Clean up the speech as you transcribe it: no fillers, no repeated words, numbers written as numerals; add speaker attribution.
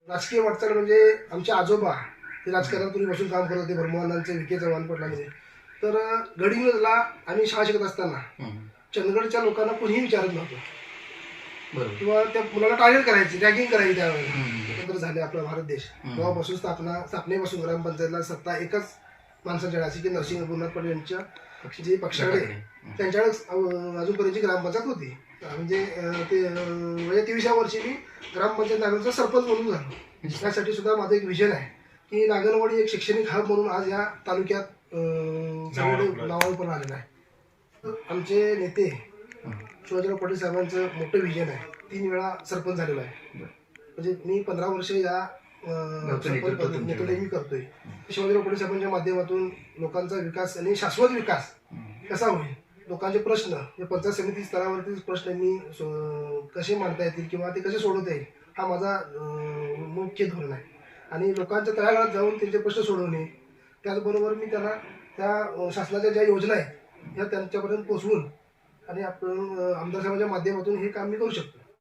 Speaker 1: राजकीय वाटचाल म्हणजे आमचे आजोबा हे राजकारणात पूर्वीपासून काम करत होते, ब्रह्मानंदांचे विखे चव्हाण पडलामध्ये. तर गडिंग्लजला आम्ही शाळा शिकत असताना चंदगडच्या लोकांना कोणीही विचारत नव्हतं किंवा त्या मुलाला टार्गेट करायची, रॅगिंग करायची. त्यावेळेला स्वतंत्र झाले आपला भारत देश, तेव्हापासून स्थापनेपासून ग्रामपंचायतला सत्ता एकच माणसाच्या अशी की नरसिंह गुरुनाथ पटेल यांच्या जे पक्षाकडे त्यांच्याकडे अजूनपर्यंतची ग्रामपंचायत होती. म्हणजे ते 23व्या वर्षी मी ग्रामपंचायत नागरचा सरपंच म्हणून झालो. त्यासाठी सुद्धा माझं एक विजन आहे की नागरवाडी एक शैक्षणिक हब म्हणून आज या तालुक्यात नावावर आलेला आहे. आमचे नेते शिवाजीराव पाटील साहेबांचं मोठं विजन आहे. 3 वेळा सरपंच झालेलो आहे. म्हणजे मी 15 वर्ष या नेतृत्व मी करतोय. शिवाजीराव पाटील साहेबांच्या माध्यमातून लोकांचा विकास आणि शाश्वत विकास कसा होईल, लोकांचे प्रश्न जे पंचायत समिती स्तरावरती प्रश्न मी कसे मांडता येतील किंवा ते कसे सोडवता येईल हा माझा मुख्य धोरण आहे. आणि लोकांच्या तळागाळात जाऊन त्यांचे प्रश्न सोडवणे, त्याचबरोबर मी त्यांना त्या शासनाच्या ज्या योजना आहेत या त्यांच्यापर्यंत पोहोचवून आणि आपण आमदार साहेबांच्या माध्यमातून हे काम मी करू शकतो.